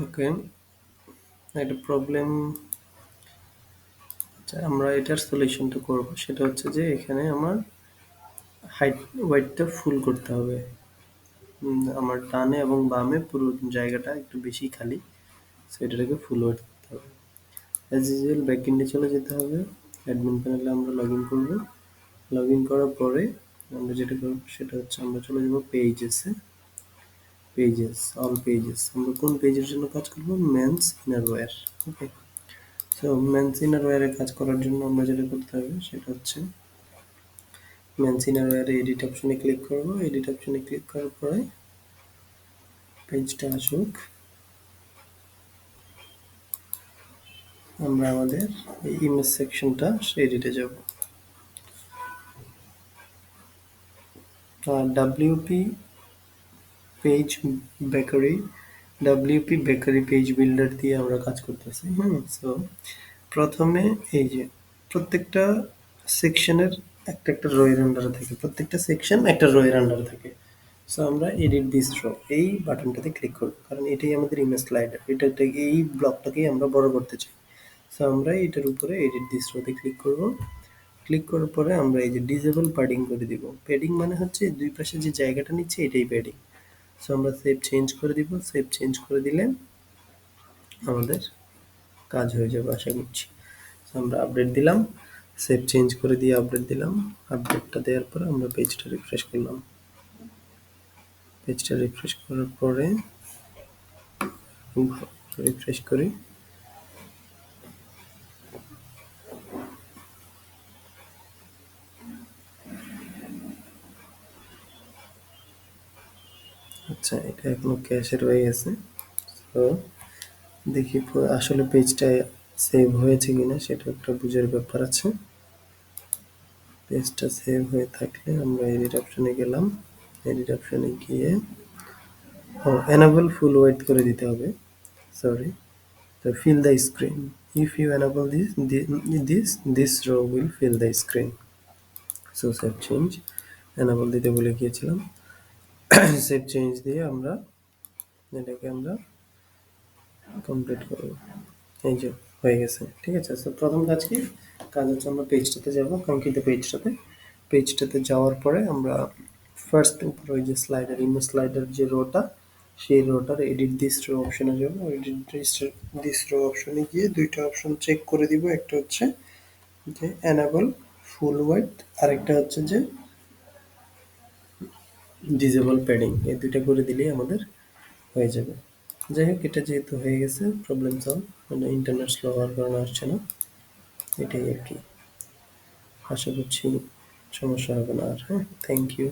ওকে, একটা প্রবলেম। আমরা এটার সলিউশনটা করব, সেটা হচ্ছে যে এখানে আমার হাইট ওয়েটটা ফুল করতে হবে। আমার ডানে এবং বামে পুরো জায়গাটা একটু বেশি খালি, সো এটাকে ফুল ওয়েট করতে হবে। অ্যাজ ইউজুয়াল ব্যাকএন্ডে চলে যেতে হবে। অ্যাডমিন প্যানেলে আমরা লগ ইন করবো। লগ ইন করার পরে আমরা যেটা করব সেটা হচ্ছে আমরা চলে যাব পেজেসে। Pages, all pages. আমরা কোন পেজের জন্য কাজ করব? Men's innerwear. Okay, so men's ইনারওয়্যারে কাজ করার জন্য আমরা যেটা করতে হবে সেটা হচ্ছে মেন্স ইনারওয়্যারে এডিট অপশনে ক্লিক করব। এডিট অপশনে ক্লিক করার পরে পেজটা আসুক, আমরা আমাদের এই ইমেজ সেকশনটা এডিটে যাব। WP page bakery, WP bakery page builder দিয়ে আমরা কাজ করতেছি। সো প্রথমে এই যে প্রত্যেকটা সেকশনের একটা একটা রো এর আন্ডারে থাকে, প্রত্যেকটা সেকশন একটা রো এর আন্ডারে থাকে। সো আমরা এডিট দিস রো এই বাটনটাতে ক্লিক করব, কারণ এটাই আমাদের ইমেজ স্লাইডার। এই ব্লকটাকেই আমরা বড় করতে চাই। সো আমরা এটার উপরে এডিট দিস রোতে ক্লিক করব। ক্লিক করার পরে আমরা এই যে ডিসেবল প্যাডিং করে দিব। প্যাডিং মানে হচ্ছে দুই পাশে যে জায়গাটা নিচ্ছে এটাই প্যাডিং। সো আমরা সেভ চেঞ্জ করে দিব। সেভ চেঞ্জ করে দিলে আমাদের কাজ হয়ে যাবে আশা করছি। So, আমরা আপডেট দিলাম, সেভ চেঞ্জ করে দিয়ে আপডেট দিলাম। আপডেটটা দেওয়ার পরে আমরা পেজটা রিফ্রেশ করলাম। পেজটা রিফ্রেশ করার পরে রিফ্রেশ করি। আচ্ছা, এটা এখনো ক্যাশে রয়ে গেছে। তো দেখি আসলে পেজটা সেভ হয়েছে কিনা, সেটা একটা বুঝার ব্যাপার আছে। পেজটা সেভ হয়ে থাকলে আমরা এডিট অপশনে গেলাম। এডিট অপশনে গিয়ে এনেবল ফুল ওয়েট করে দিতে হবে। সরি, তো fill the screen. If you enable this row will fill the screen. So save change, enable দিতে ভুলে গিয়েছিলাম। save change দিয়ে আমরা এটাকে আমরা কমপ্লিট করব। এই যে হয়ে গেছে, ঠিক আছে। তো প্রথম কাজ কি? কাজ হচ্ছে আমরা পেজটাতে যাব, কাঙ্ক্ষিত পেজটাতে। পেজটাতে যাওয়ার পরে আমরা ফার্স্ট উপরে ওই যে স্লাইডার, ইমেজ স্লাইডার যে রোটা, সেই রোটার এডিট দিস রো অপশনে যাব। এডিট দিস রো অপশনে গিয়ে দুইটা অপশন চেক করে দিব। একটা হচ্ছে যে এনেবল ফুল হোয়াইট, আরেকটা হচ্ছে যে ডিসেবল প্যাডিং। এই দুইটা করে দিলেই আমাদের হয়ে যাবে। যাই হোক, এটা যেহেতু হয়ে গেছে, প্রবলেম সলভ। মানে ইন্টারনেট স্লো হওয়ার কারণে আসছে না, এটাই আর কি। আশা করছি সমস্যা হবে না আর। হ্যাঁ, থ্যাংক ইউ।